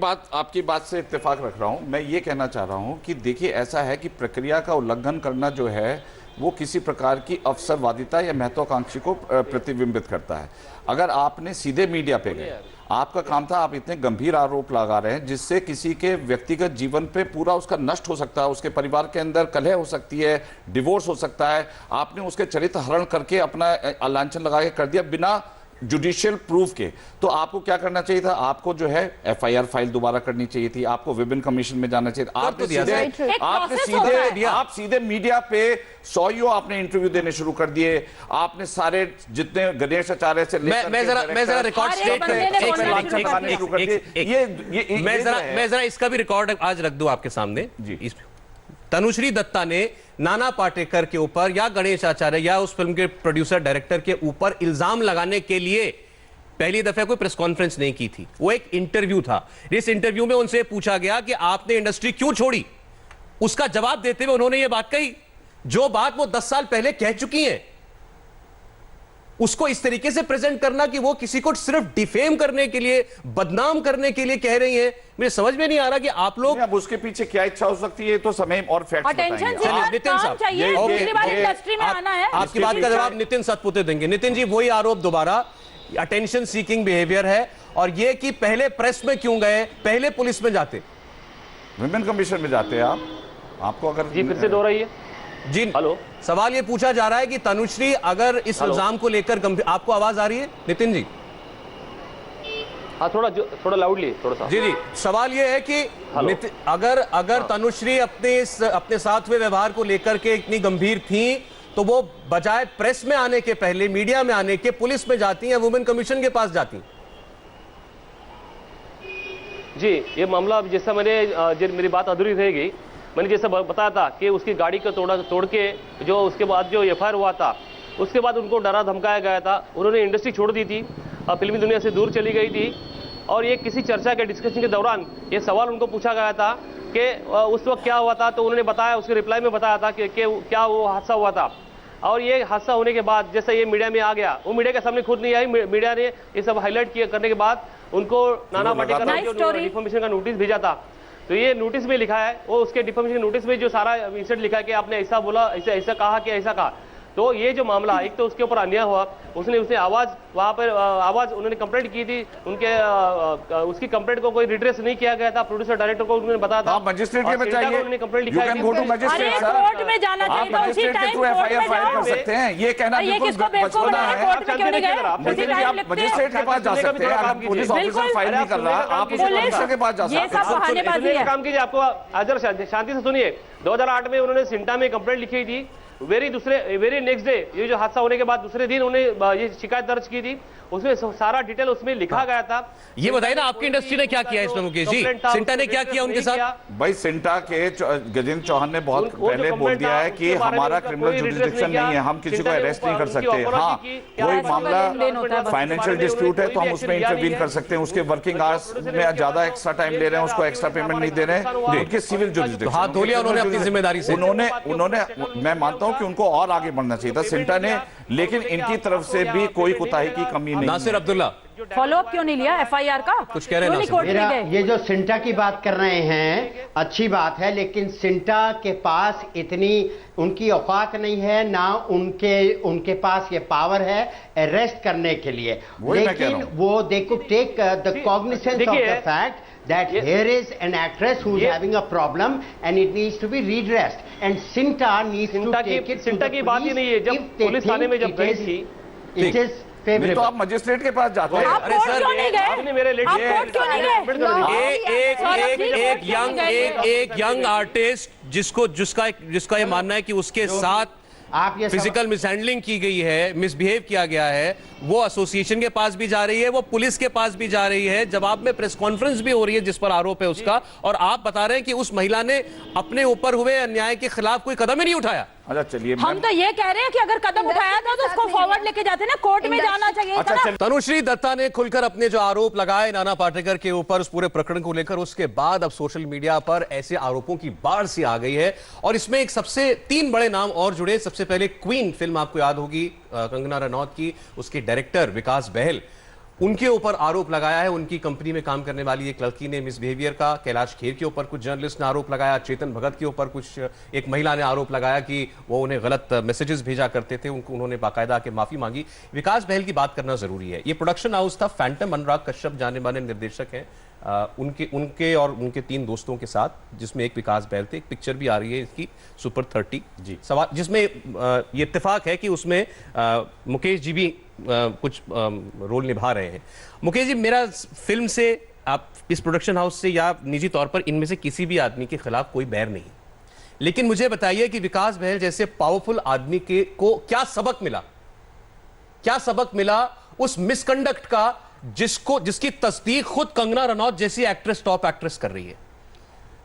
बात से इत्तेफाक रख रहा हूं। मैं ये कहना चाह रहा हूं कि देखिए, ऐसा है कि प्रक्रिया का उल्लंघन करना जो है वो किसी प्रकार की अवसरवादिता या महत्वाकांक्षी को प्रतिबिंबित करता है। अगर आपने सीधे मीडिया पे गए, आपका काम था, आप इतने गंभीर आरोप लगा रहे हैं जिससे किसी के व्यक्तिगत जीवन पे पूरा उसका नष्ट हो सकता है, उसके परिवार के अंदर कलह हो सकती है, डिवोर्स हो सकता है। आपने उसके चरित्र हरण करके अपना लांछन लगा के कर दिया बिना जुडिशियल प्रूफ के। तो आपको क्या करना चाहिए था? आपको जो है एफआईआर फाइल दोबारा करनी चाहिए थी, आपको विभिन्न कमीशन में जाना चाहिए था। आप सीधे मीडिया पे सौयों आपने इंटरव्यू देने शुरू कर दिए। आपने सारे जितने गणेश आचार्य से मैं जरा रिकॉर्ड स्टेट मैं जरा इसका भी रिकॉर्ड आज रख दूं आपके सामने जी। तनुश्री दत्ता ने नाना पाटेकर के ऊपर या गणेश आचार्य या उस फिल्म के प्रोड्यूसर डायरेक्टर के ऊपर इल्जाम लगाने के लिए पहली दफा कोई प्रेस कॉन्फ्रेंस नहीं की थी, वो एक इंटरव्यू था। इस इंटरव्यू में उनसे पूछा गया कि आपने इंडस्ट्री क्यों छोड़ी। उसका जवाब देते हुए उन्होंने ये बात कही जो बात वो 10 साल पहले कह चुकी हैं। उसको इस तरीके से प्रेजेंट करना कि वो किसी को सिर्फ डिफेम करने के लिए, बदनाम करने के लिए कह रही हैं, मुझे समझ में नहीं आ रहा कि आप लोग अब उसके पीछे क्या इच्छा हो सकती है तो समय और फैक्ट्स नितिन साहब आपकी बात का जवाब नितिन सतपुते देंगे। नितिन जी, वही आरोप दोबारा अटेंशन सीकिंग बिहेवियर है, और ये कि पहले प्रेस में क्यों गए, पहले पुलिस में जाते, विमेन कमीशन में जाते आप। आपको अगर जी फिर से दोहराइए जी। हेलो, सवाल ये पूछा जा रहा है कि तनुश्री अगर इस इल्जाम को लेकर गंभीर, आपको आवाज आ रही है नितिन जी? हाँ, थोड़ा लाउडली, थोड़ा सा जी। सवाल ये है कि अगर तनुश्री अपने साथ हुए व्यवहार को लेकर के इतनी गंभीर थी तो वो बजाय प्रेस में आने के पहले, मीडिया में आने के, पुलिस में जाती हैं, वुमेन कमीशन के पास जाती? जी, ये मामला जैसा मेरी बात अधूरी रहेगी। मैंने जैसा बताया था कि उसकी गाड़ी को तोड़ के जो उसके बाद जो एफआईआर हुआ था, उसके बाद उनको डरा धमकाया गया था। उन्होंने इंडस्ट्री छोड़ दी थी, फिल्मी दुनिया से दूर चली गई थी, और ये किसी चर्चा के डिस्कशन के दौरान ये सवाल उनको पूछा गया था कि उस वक्त क्या हुआ था, तो उन्होंने बताया, उसके रिप्लाई में बताया था कि क्या वो हादसा हुआ था। और ये हादसा होने के बाद जैसे ये मीडिया में आ गया, वो मीडिया के सामने खुद नहीं आई, मीडिया ने ये सब हाईलाइट करने के बाद उनको नाना पाटेकर ने जो डिफॉर्मेशन का नोटिस भेजा था, तो ये नोटिस में लिखा है, वो उसके डिफॉर्मेशन नोटिस में जो सारा इंसिडेंट लिखा है कि आपने ऐसा बोला, ऐसा कहा कि ऐसा कहा। तो ये जो मामला, एक तो उसके ऊपर अन्याय हुआ, उसने आवाज वहां पर आवाज उन्होंने कंप्लेंट की थी, उसकी कंप्लेंट को कोई रिड्रेस नहीं किया गया था। प्रोड्यूसर डायरेक्टर को उन्होंने बताया था, मजिस्ट्रेट के बताइए, उन्होंने कंप्लेंट लिखा है, कोर्ट में जाना चाहिए था उसी टाइम, एफआईआर फाइल कर सकते हैं। ये कहना बिल्कुल बचपना है। आप मजिस्ट्रेट के पास जा सकते हैं, अगर पुलिस ऑफिसर फाइल नहीं कर रहा, आप उस ऑफिसर के पास जा सकते हैं। काम कीजिए, आपको अजर शांति से सुनिए। 2008 में उन्होंने सिंटा में कंप्लेंट लिखी थी, वेरी नेक्स्ट डे, ये जो हादसा होने के बाद दूसरे दिन उन्होंने ये शिकायत दर्ज की थी, उसमें सारा डिटेल उसमें लिखा गया था। ये बताइए ना, आपकी इंडस्ट्री ने क्या किया इसमें मुकेश जी? सिंटा ने क्या किया उनके साथ? भाई, सिंटा के गजेंद्र चौहान ने बहुत पहले बोल दिया है कि हमारा क्रिमिनल जुरिसडिक्शन नहीं है, हम किसी को अरेस्ट नहीं कर सकते। हाँ, कोई मामला फाइनेंशियल डिस्प्यूट है तो हम उसमें इंटरवीन कर सकते हैं। उसके वर्किंग आवर्स में ज्यादा एक्स्ट्रा टाइम ले रहे हैं, उसको एक्स्ट्रा पेमेंट नहीं दे रहे हैं, उनके सिविल जुरिसडिक्शन हाथ धो लिया उन्होंने अपनी जिम्मेदारी से। उन्होंने मैं मानता हूं कि उनको और आगे बढ़ना चाहिए था सिंटा ने, लेकिन इनकी तरफ से भी कोई कोताही की कमी नहीं। नासिर अब्दुल्ला, फॉलोअप क्यों नहीं लिया एफआईआर का? कुछ कह रहे हैं? ये जो सिंटा की बात कर रहे हैं अच्छी बात है, लेकिन सिंटा के पास इतनी उनकी औकात नहीं है, ना उनके पास ये पावर है अरेस्ट करने के लिए। लेकिन वो they could take the cognizance of the fact that here is an actress who is having a problem and it needs to be redressed, and Sinta needs to take it to the police if they think it is favorable. तो आप magistrate के पास जाते हैं। अरे sir, एक young artist जिसका ये मानना है कि उसके साथ आप ये फिजिकल मिसहैंडलिंग की गई है, मिसबिहेव किया गया है, वो एसोसिएशन के पास भी जा रही है, वो पुलिस के पास भी जा रही है, जवाब में प्रेस कॉन्फ्रेंस भी हो रही है जिस पर आरोप है उसका, और आप बता रहे हैं कि उस महिला ने अपने ऊपर हुए अन्याय के खिलाफ कोई कदम ही नहीं उठाया। अच्छा चलिए, हम तो ये कह रहे हैं कि अगर कदम उठाया था तो उसको फॉरवर्ड लेके जाते ना, कोर्ट में जाना चाहिए था ना। तनुश्री दत्ता ने खुलकर अपने जो आरोप लगाए नाना पाटेकर के ऊपर, उस पूरे प्रकरण को लेकर, उसके बाद अब सोशल मीडिया पर ऐसे आरोपों की बाढ़ सी आ गई है और इसमें एक सबसे 3 बड़े नाम और जुड़े। सबसे पहले क्वीन फिल्म आपको याद होगी कंगना रनौत की, उसके डायरेक्टर विकास बहल, उनके ऊपर आरोप लगाया है। उनकी कंपनी में काम करने वाली एक लड़की ने मिसबिहेवियर का, कैलाश खेर के ऊपर कुछ जर्नलिस्ट ने आरोप लगाया, चेतन भगत के ऊपर कुछ एक महिला ने आरोप लगाया कि वो उन्हें गलत मैसेजेस भेजा करते थे, उन्होंने बाकायदा के माफी मांगी। विकास बहल की बात करना जरूरी है। ये प्रोडक्शन हाउस था फैंटम, अनुराग कश्यप जाने माने निर्देशक हैं, उनके और उनके 3 दोस्तों के साथ, जिसमें एक विकास बहल थे। एक पिक्चर भी आ रही है इसकी सुपर 30 जी सवाल, जिसमें ये इत्तेफाक है कि उसमें मुकेश जी भी कुछ रोल निभा रहे हैं। मुकेश जी, मेरा फिल्म से, आप इस प्रोडक्शन हाउस से या निजी तौर पर इनमें से किसी भी आदमी के खिलाफ कोई बैर नहीं, लेकिन मुझे बताइए कि विकास बहल जैसे पावरफुल आदमी को क्या सबक मिला उस मिसकंडक्ट का जिसकी तस्दीक खुद कंगना रनौत जैसी एक्ट्रेस, टॉप एक्ट्रेस कर रही है?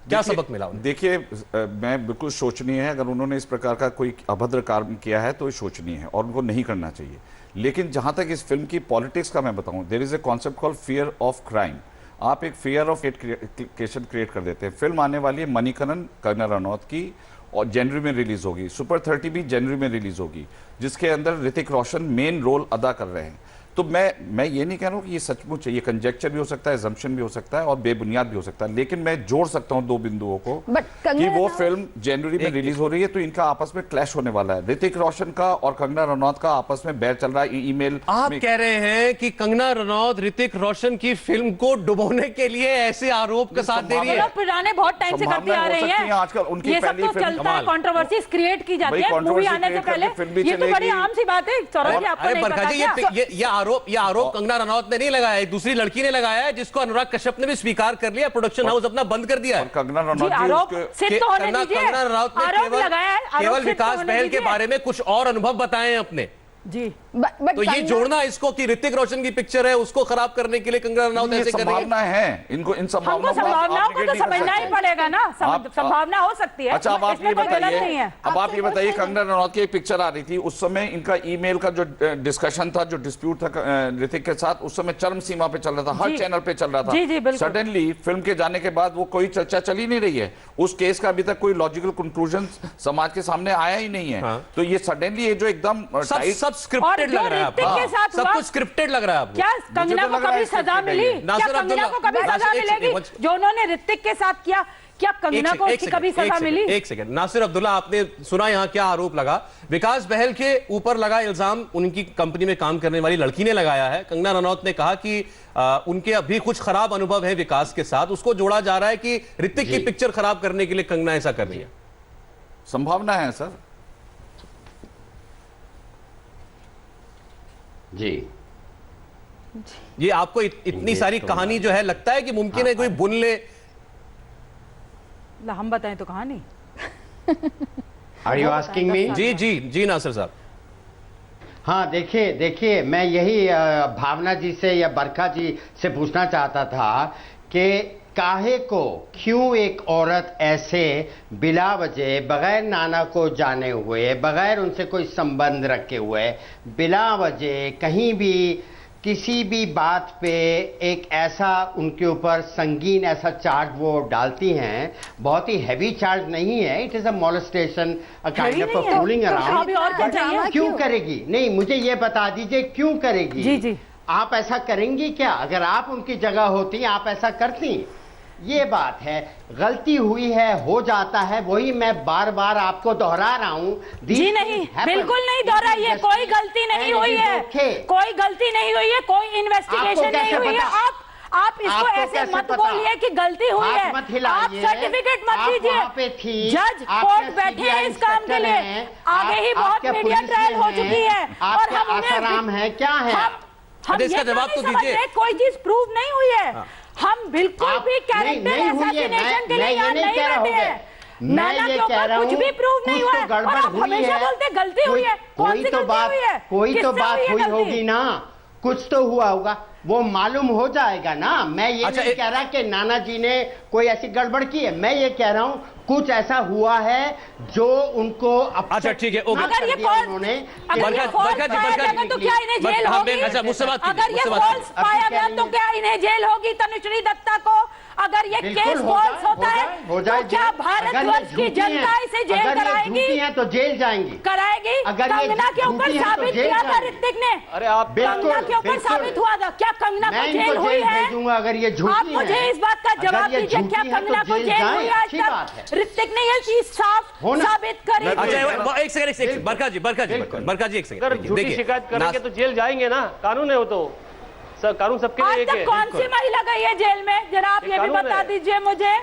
क्या सबक मिला उन्हें? देखिए, मैं बिल्कुल शोचनीय है, अगर उन्होंने इस प्रकार का कोई अभद्र कार्य किया है तो ये शोचनीय है और उनको नहीं करना चाहिए। लेकिन जहां तक इस फिल्म की पॉलिटिक्स का मैं बताऊं, there is a concept called fear of crime. आप एक फियर ऑफ क्रिएट कर देते हैं। फिल्म आने वाली है मणिकरण कंगना रनौत की और जनवरी में रिलीज होगी। सुपर 30 भी जनवरी में रिलीज होगी, जिसके अंदर ऋतिक रोशन मेन रोल अदा कर रहे हैं। तो मैं ये नहीं कह रहा हूं कि ये सचमुच है, ये कंजेक्चर भी हो सकता है, assumption भी हो सकता है और बेबुनियाद भी हो सकता है, लेकिन मैं जोड़ सकता हूं 2 बिंदुओं को कि वो फिल्म जनवरी में रिलीज हो रही है तो इनका आपस में क्लैश होने वाला है। ऋतिक रोशन का और कंगना रनौत का आपस में बैर चल रहा है। ईमेल आप कह रहे हैं कि कंगना रनौत ऋतिक रोशन की फिल्म को डुबोने के लिए ऐसे आरोप का साथ दे रही है? पुराने बहुत टाइम से करती आ रही है आजकल। उनकी ये सब तो चलता है, कंट्रोवर्सीज क्रिएट की जाती है मूवी आने से पहले। ये तो बड़ी आम सी बात है सौरभ जी, आपको नहीं पता क्या? ये आरोप कंगना रनौत ने नहीं लगाया, एक दूसरी लड़की ने लगाया है, जिसको अनुराग कश्यप ने भी स्वीकार कर लिया। प्रोडक्शन हाउस अपना बंद कर दिया है। कंगना रनौत कंगना रनौत ने केवल विकास बहल के बारे में कुछ और अनुभव बताए हैं अपने जी। but तो ये जोड़ना इसको कि ऋतिक रोशन की पिक्चर है उसको खराब करने के लिए कंगना रनौत ऐसे कर रही है। इनको इन संभावनाओं को तो समझना ही पड़ेगा ना, संभावना हो सकती है। अच्छा, अब आप ये बताइए कंगना रनौत की एक पिक्चर आ रही थी, उस समय इनका ईमेल का जो डिस्कशन था, जो डिस्प्यूट था ऋतिक के साथ, उस समय चरम सीमा पे चल रहा था, हर चैनल पे चल रहा था। सडनली फिल्म के जाने के बाद वो कोई चर्चा चली नहीं रही है। उस केस का अभी तक कोई लॉजिकल कंक्लूजन समाज के सामने आया ही नहीं है। तो ये सडनली ये जो एकदम स्क्रिप्टेड लग रहा है आपको, सब कुछ स्क्रिप्टेड लग रहा है आपको। क्या कंगना को कभी सजा मिली? क्या कंगना को कभी सजा मिलेगी जो उन्होंने ऋतिक के साथ किया? क्या कंगना को उसकी कभी सजा मिली? एक सेकंड, नासिर अब्दुल्ला, आपने सुना यहाँ क्या आरोप लगा? विकास बहल के ऊपर लगा इल्जाम उनकी कंपनी में काम करने वाली लड़की ने लगाया है। कंगना रनौत ने कहा कि उनके अभी कुछ खराब अनुभव है विकास के साथ, उसको जोड़ा जा रहा है कि ऋतिक की पिक्चर खराब करने के लिए कंगना ऐसा कर रही है। संभावना है सर जी। ये आपको इतनी सारी कहानी जो है लगता है कि मुमकिन है कोई बुन ले? हम बताएं तो कहानी। Are you asking me? जी नासिर साहब। हाँ, देखिए मैं यही भावना जी से या बरखा जी से पूछना चाहता था कि काहे को, क्यों एक औरत ऐसे बिला वजह, बगैर नाना को जाने हुए, बगैर उनसे कोई संबंध रखे हुए, बिला वजह कहीं भी किसी भी बात पे एक ऐसा उनके ऊपर संगीन ऐसा चार्ज वो डालती हैं? बहुत ही हैवी चार्ज नहीं है, it is a molestation, a kind of a fooling around. क्यों करेगी? नहीं, मुझे ये बता दीजिए क्यों करेगी? जी। आप ऐसा करेंगी क्या? अगर आप उनकी जगह होती आप ऐसा करती? ये बात है, गलती हुई है, हो जाता है, वही मैं बार बार आपको दोहरा रहा हूँ। जी नहीं, बिल्कुल नहीं दोहराइए, कोई गलती नहीं हुई है, कोई गलती नहीं हुई है, कोई इन्वेस्टिगेशन नहीं हुई है। आप इसको ऐसे मत बोलिए कि गलती हुई है, आप सर्टिफिकेट मत दीजिए। जज कोर्ट बैठे हैं इस काम के लिए, आगे ही बहुत मीडिया ट्रायल हो चुकी है और हम आराम है क्या है? हम इसका जवाब तो दीजिए। कोई चीज प्रूव नहीं हुई है, हम बिल्कुल भी कैरेक्टर असैसिनेशन के लिए यहाँ नहीं बैठे हैं। नाना के ऊपर कुछ भी प्रूव नहीं हुआ है और आप हमेशा बोलते गलती हुई है। कोई तो बात हुई होगी ना, कुछ तो हुआ होगा। वो मालूम हो जाएगा ना। मैं ये नहीं कह रहा कि नाना जी ने कोई ऐसी गड़बड़ की है, मैं ये कह रहा हूँ कुछ ऐसा हुआ है जो उनको अच्छा ठीक है, अगर ये उन्होंने तो क्या इन्हें जेल होगी? अगर ये फॉल्स पाया गया तो क्या इन्हें जेल होगी तनुश्री दत्ता को? अगर ये केस फॉल्स होता है तो क्या भारतवर्ष की जनता इसे जेल कराएगी? तो जेल जाएंगी, कराएगी। कंगना के ऊपर साबित किया था ऋतिक ने, अरे आप कंगना के ऊपर साबित हुआ था, क्या कंगना को जेल हुई है? अगर ये झूठी आप मुझे इस बात का जवाब दीजिए, क्या कंगना को जेल हुई आज तक? ऋतिक ने ये चीज साफ साबित करी। अच्छा एक सेकंड, बरखा जी एक सेकंड। अगर झूठी शिकायत करेंगे तो जेल जाएंगे ना, कानून है वो तो सर, कानून सबके लिए एक है। कौन सी महिला गई है जेल में, जरा आप ये भी बता दीजिए मुझे,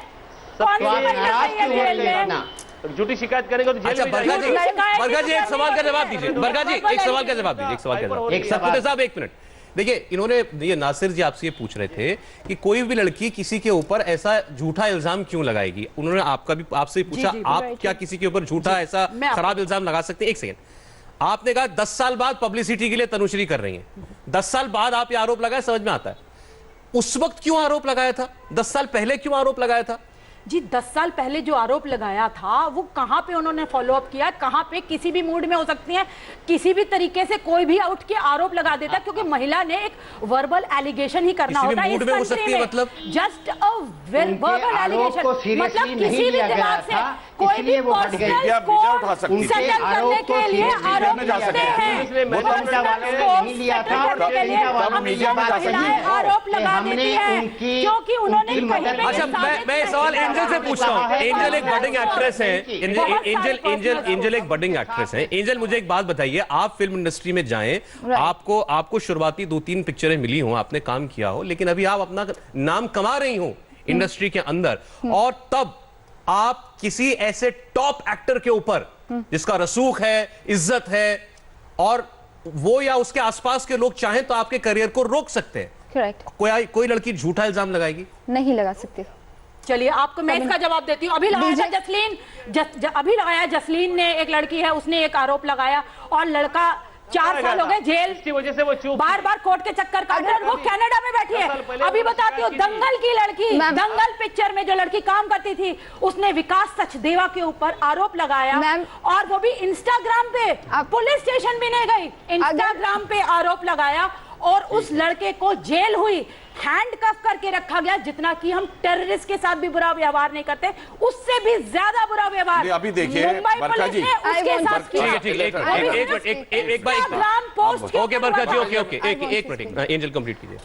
कौन सी महिला गई है जेल में? झूठी शिकायत करेंगे तो जेल अच्छा बरखा जी एक सवाल का जवाब दीजिए, बरखा जी एक सवाल का जवाब दीजिए, एक साहब 1 मिनट। देखिए इन्होंने ये नासिर जी आपसे ये पूछ रहे थे कि कोई भी लड़की किसी के ऊपर ऐसा झूठा इल्जाम क्यों लगाएगी, उन्होंने आपका भी आपसे पूछा आप क्या किसी के ऊपर झूठा ऐसा खराब इल्जाम लगा सकते हैं? एक सेकंड, आपने कहा 10 साल बाद पब्लिसिटी के लिए तनुश्री कर रही हैं, 10 साल बाद आप ये आरोप लगाए, समझ में आता है। उस वक्त क्यों आरोप लगाया था? 10 साल पहले क्यों आरोप लगाया था? जी 10 साल पहले जो आरोप लगाया था वो कहां पे उन्होंने फॉलो अप किया? कहां पे? किसी भी मूड में हो सकती है, किसी भी तरीके से कोई भी उठ के आरोप लगा देता, क्योंकि महिला ने एक वर्बल एलिगेशन ही करना होता है इस कंट्री में। मतलब जस्ट अ वर्बल एलिगेशन, मतलब किसी भी दिमाग से कोई भी पर्सनल को सेटल करने के लिए आरोप लगाते हैं, आरोप लगा देती है क्योंकि उन्होंने कहीं पे। अच्छा मैं सवाल एंजल से पूछता हूँ। एंजल एक बडिंग एक्ट्रेस है, एंजल एक बडिंग एक्ट्रेस है। एंजल मुझे एक बात बताइए, आप फिल्म इंडस्ट्री में जाएं, आपको शुरुआती 2-3 पिक्चरें मिली हो, आपने काम किया हो, लेकिन अभी आप अपना नाम कमा रही हो इंडस्ट्री के अंदर, और तब आप किसी ऐसे टॉप एक्टर के ऊपर जिसका रसूख है, इज्जत है, और वो या उसके आसपास के लोग चाहें तो आपके करियर को रोक सकते हैं। करेक्ट। कोई लड़की झूठा इल्जाम लगाएगी? नहीं लगा सकती। चलिए आपको मैं इसका जवाब देती हूँ। अभी लगाया जसलीन, अभी लगाया जसलीन ने, एक लड़की है उसने एक आरोप लगाया और लड़का 4 साल हो गए जेल की वजह से वो चुप, बार कोर्ट के चक्कर काट रहे हैं। वो कनाडा में बैठी है। अभी बताती हूँ, दंगल की लड़की, दंगल पिक्चर में जो लड़की काम करती थी, उसने विकास सचदेवा के ऊपर आरोप लगाया, और वो भी इंस्टाग्राम पे, पुलिस स्टेशन भी नहीं गई, इंस्टाग्राम पे आरोप लगाया और उस लड़के को जेल हुई, हैंडकफ करके रखा गया। जितना कि हम टेररिस्ट के साथ भी बुरा व्यवहार नहीं करते, उससे भी ज्यादा बुरा व्यवहार अभी देखिए मुंबई पुलिस ने उसके साथ किया। एक बार ओके बरखा जी, ओके एक मिनट, एंजल कंप्लीट कीजिए।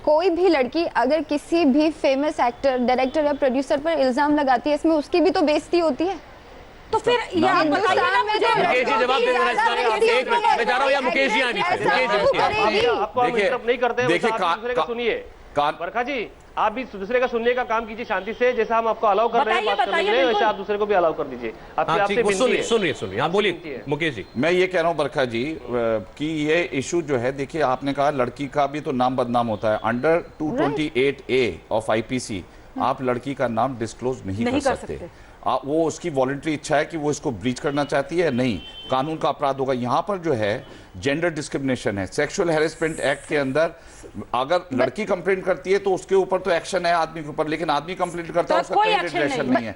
कोई भी लड़की अगर किसी भी फेमस एक्टर, डायरेक्टर या प्रोड्यूसर पर इल्जाम लगाती है, इसमें उसकी भी तो बेइज्जती होती है। तो फिर यहाँ बताइए ना मुझे, मुकेश जी जवाब दे रहे हैं। मैं जा रहा हूँ या मुकेश जी आगे आपको हम इंटरप्ट नहीं करते हैं। देखिए दूसरे का सुनिए, बरखा जी आप भी दूसरे का सुनने का काम कीजिए शांति से, जैसा हम आपको अलाउ कर रहे हैं बात करने के लिए, वैसे आप दूसरे को भी अलाउ कर दीजिए। सुनिए, आप बोलिए मुकेश जी। मैं ये कह रहा हूँ बरखा जी कि ये इशू जो है, देखिए आपने कहा लड़की का भी तो नाम बदनाम होता है। अंडर 228A ऑफ IPC आप लड़की का नाम डिस्क्लोज नहीं कर सकते। वो उसकी वॉलंटरी इच्छा है कि वो इसको ब्रीच करना चाहती है, नहीं, कानून का अपराध होगा। यहाँ पर जो है जेंडर डिस्क्रिमिनेशन है। सेक्सुअल हैरेसमेंट एक्ट के अंदर अगर लड़की कंप्लेंट करती है तो उसके ऊपर तो एक्शन है आदमी के ऊपर, लेकिन आदमी कंप्लेंट करता है उसका कोई रिलेशन नहीं है।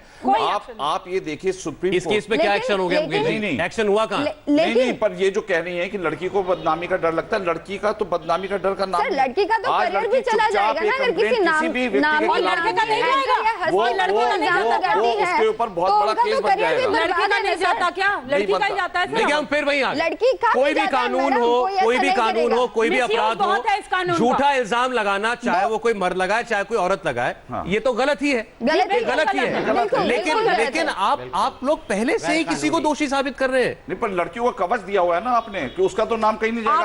आप ये देखिए सुप्रीम इस केस में क्या एक्शन हो गया? नहीं एक्शन हुआ कहाँ? नहीं, पर ये जो कह रही है कि लड़की को बदनामी का डर लगता है, लड़की का तो बदनामी का डर का नाम, लड़की का तो करियर भी चला जाएगा ना अगर किसी नाम लड़के का नहीं जाएगा, उसके ऊपर बहुत बड़ा केस बन जाएगा। लड़की का नहीं जाता क्या? लड़की का ही जाता है। हम फिर वही लड़की का कोई भी कानून हो, कोई भी अपराध हो, झूठा इल्जाम लगाना, चाहे वो कोई मर्द लगाए चाहे कोई औरत लगाए, ये तो गलत ही है, गलत ही है। लेकिन आप लोग पहले से ही किसी को दोषी साबित कर रहे हैं। नहीं, पर लड़कियों को कवच दिया हुआ है ना आपने कि उसका तो नाम कहीं नहीं जाएगा।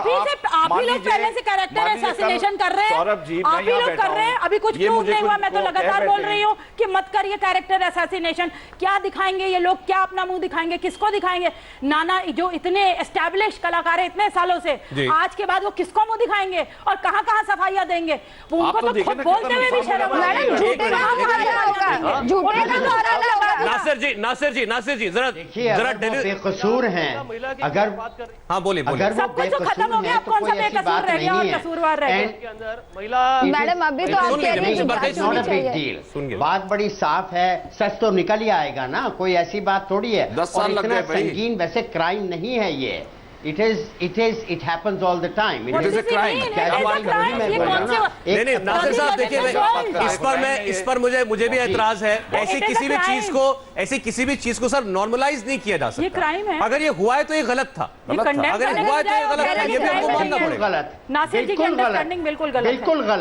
आप ही लोग पहले से कैरेक्टर असैसिनेशन कर रहे हैं, सौरभ जी, आप ही लोग कर रहे हैं। अभी कुछ प्रूव नहीं हुआ, मैं तो लगातार बोल रही हूँ कि मत करिए कैरेक्टर असैसिनेशन। क्या दिखाएंगे ये लोग? क्या अपना मुंह दिखाएंगे? किसको दिखाएंगे? नाना नाना जो इतने एस्टैब्लिश कलाकार है इतने सालों से, आज के बाद वो किसको मुंह दिखाएंगे और कहाँ कहाँ सफाइयां देंगे? उनको तो खुद बोलते हुए भी शर्म आ रही है। नासिर जी जरा बेकसूर हैं, अगर हाँ बोलिए अगर वो खत्म हो गया, अब कौन सा बेकसूर रह गया और कसूरवार रह गया? मैडम अभी तो आप कह रही हैं बात बड़ी साफ है, सच तो निकल ही आएगा ना, कोई ऐसी बात थोड़ी है। 10 साल लग गए भाई। संगीन वैसे क्राइम नहीं है ये, it happens all the time. What is a crime? नहीं नासिर साहब देखिए, इस पर मुझे भी एतराज है। ऐसी किसी भी चीज को सर नॉर्मलाइज नहीं किया जा सकता। ये क्राइम है। अगर ये हुआ है तो ये गलत था, अगर ये हुआ है तो ये गलत था, ये भी आपको मानना पड़ेगा। गलत, नासिर जी की अंडरस्टैंडिंग बिल्कुल गलत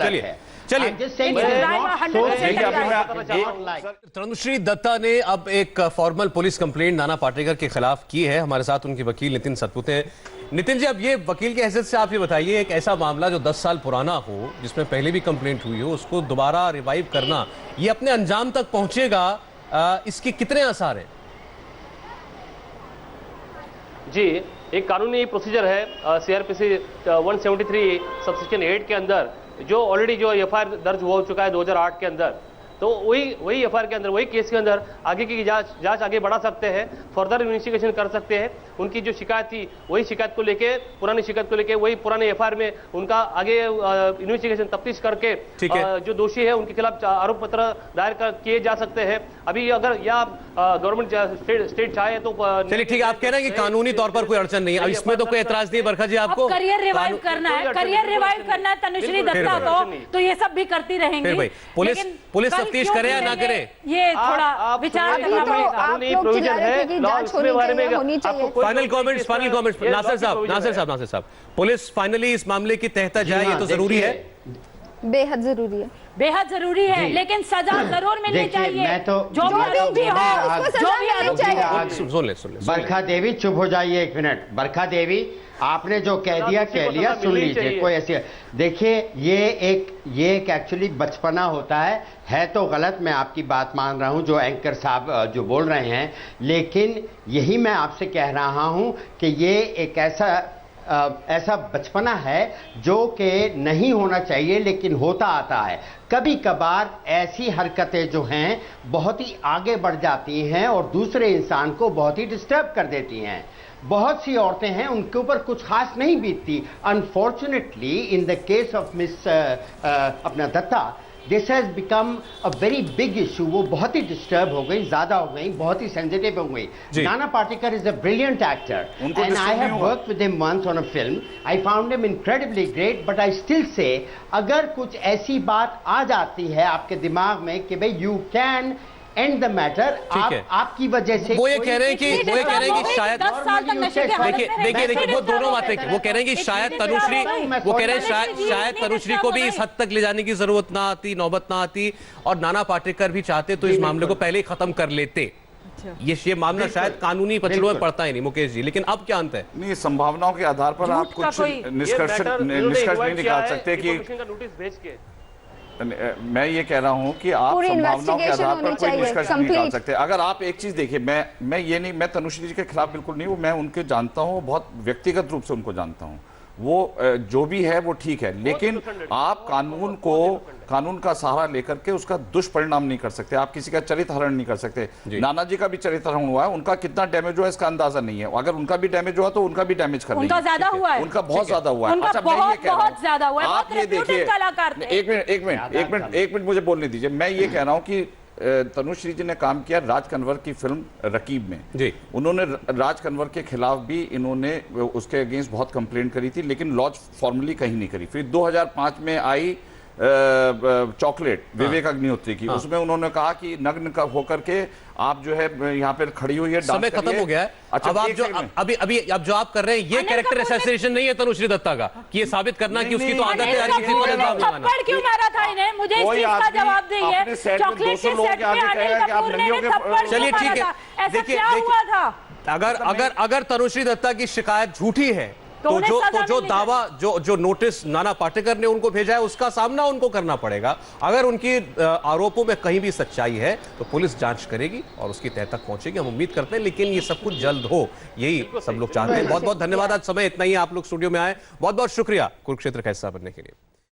है। चलिए तनुश्री दत्ता ने अब एक formal police complaint Nana Patekar के खिलाफ की है। हमारे साथ उनके वकील नितिन सतपुते हैं। नितिन जी, अब ये वकील की हैसियत से आप ये बताइए, एक ऐसा मामला जो 10 साल पुराना हो, जिसमें पहले भी कंप्लेंट हुई हो, उसको दोबारा रिवाइव करना, ये अपने अंजाम तक पहुंचेगा, इसके कितने आसार हैं? जी, एक कानूनी प्रोसीजर है सीआरपीसी 173 सबसेक्शन 8 के अंदर, जो ऑलरेडी जो एफआईआर दर्ज हो चुका है 2008 के अंदर। तो वही एफआईआर के अंदर, वही केस के अंदर आगे की जांच आगे बढ़ा सकते हैं, फर्दर इन्वेस्टिगेशन कर सकते हैं। उनकी जो शिकायत थी, वही शिकायत को लेके, पुरानी शिकायत को लेके, वही पुराने एफआईआर में उनका आगे इन्वेस्टिगेशन तफ्तीश करके जो दोषी है उनके खिलाफ आरोप पत्र दायर किए जा सकते हैं। अभी अगर या गवर्नमेंट स्टेट चाहे तो चलिए ठीक है, आप कह रहे हैं कि कानूनी तौर पर कोई अड़चन नहीं है, अब इसमें तो कोई एतराज नहीं है। बरखा जी, आपको करियर रिवाइव करना है, तनुश्री दत्ता को, तो ये सब भी करती रहेंगी। पुलिस तफ्तीश करे या ना करे, ये थोड़ा विचार करना पड़ेगा। कानूनी प्रोविजन है, लॉ उसके बारे में आपको फाइनल कमेंट्स नासिर साहब, पुलिस फाइनली इस मामले की तह तक जाए, ये तो जरूरी है, बेहद जरूरी है, लेकिन सजा जरूर मिलनी चाहिए। मैं तो जो भी हो उसको सजा मिलनी चाहिए। सुन ले बरखा देवी, चुप हो जाइए एक मिनट। बरखा देवी, आपने जो कह दिया सुन लीजिए, कोई ऐसी देखिए, ये एक एक्चुअली बचपना होता है तो गलत, मैं आपकी बात मान रहा हूं जो एंकर साहब जो बोल रहे हैं, लेकिन यही मैं आपसे कह रहा हूं कि ये एक ऐसा बचपना है जो कि नहीं होना चाहिए, लेकिन होता आता है। कभी कभार ऐसी हरकतें जो हैं बहुत ही आगे बढ़ जाती हैं और दूसरे इंसान को बहुत ही डिस्टर्ब कर देती हैं। बहुत सी औरतें हैं, उनके ऊपर कुछ खास नहीं बीतती। Unfortunately in the case of miss Apna Datta, this has become a very big issue. वो बहुत ही डिस्टर्ब हो गई, ज्यादा हो गई, बहुत ही सेंसिटिव हो गई। Nana Patekar is a brilliant actor and I have worked with him once on a film. I found him incredibly great, but I still say, अगर कुछ ऐसी बात आ जाती है आपके दिमाग में कि भाई you can and the matter, आपकी वजह से वो ये कह रहे हैं कि शायद देखिए वो दोनों बातें, वो कह रहे हैं कि शायद तनुश्री को भी इस हद तक ले जाने की जरूरत ना आती, नौबत ना आती, और नाना पाटेकर भी चाहते तो इस मामले को पहले ही खत्म कर लेते। ये मामला शायद कानूनी पचड़ों में पड़ता ही नहीं मुकेश जी, लेकिन अब क्या अंत है? नहीं, संभावनाओं के आधार पर आप कुछ निष्कर्ष नहीं निकाल सकते कि नोटिस भेज के, मैं ये कह रहा हूं कि आप संभावनाओं के आधार पर कोई निष्कर्ष नहीं निकाल सकते। अगर आप एक चीज देखिए, मैं तनुश्री जी के खिलाफ बिल्कुल नहीं हूं, मैं उनके जानता हूं, बहुत व्यक्तिगत रूप से उनको जानता हूं, वो जो भी है वो ठीक है, लेकिन आप कानून का सहारा लेकर के उसका दुष्परिणाम नहीं कर सकते, आप किसी का चरित्र हरण नहीं कर सकते। नाना जी का भी चरित्र हरण हुआ है, उनका कितना डैमेज हुआ है इसका अंदाजा नहीं है। अगर उनका भी डैमेज हुआ तो उनका भी डैमेज कर उनका ज्यादा हुआ है, उनका बहुत ज्यादा हुआ है। अच्छा, मैं ये कह रहा हूं, आप ये देखिए, एक मिनट मुझे बोलने दीजिए। मैं ये कह रहा हूं कि तनुश्री जी ने काम किया राज कंवर की फिल्म रकीब में जी। उन्होंने राज कंवर के खिलाफ भी इन्होंने उसके अगेंस्ट बहुत कंप्लेंट करी थी, लेकिन लॉन्च फॉर्मली कहीं नहीं करी। फिर 2005 में आई चॉकलेट विवेक अग्निहोत्री की, उसमें उन्होंने कहा कि नग्न होकर के आप जो है यहाँ पे खड़ी हुई है, समय खत्म हो गया है। अच्छा, अब आप जो आप कर रहे हैं, ये कैरेक्टर असैसिनेशन नहीं है तनुश्री दत्ता का, कि ये साबित करना कि उसकी तो आदत है किसी पर इल्जाम लगाना। थप्पड़ क्यों मारा था इन्हें, मुझे इस चीज का जवाब दीजिए। चॉकलेट के सेट पे अनिल कपूर ने थप्पड़ चलिए ठीक है, ऐसा क्या हुआ था? अगर तनुश्री दत्ता की शिकायत झूठी है तो उन्हें सजा जो मिलनी दावा जो नोटिस नाना पाटेकर ने उनको भेजा है उसका सामना उनको करना पड़ेगा। अगर उनकी आरोपों में कहीं भी सच्चाई है तो पुलिस जांच करेगी और उसकी तह तक पहुंचेगी, हम उम्मीद करते हैं। लेकिन ये सब कुछ जल्द हो, यही सब लोग चाहते हैं। बहुत बहुत धन्यवाद, आज समय इतना ही, आप लोग स्टूडियो में आए, बहुत बहुत शुक्रिया कुरुक्षेत्र का हिस्सा बनने के लिए।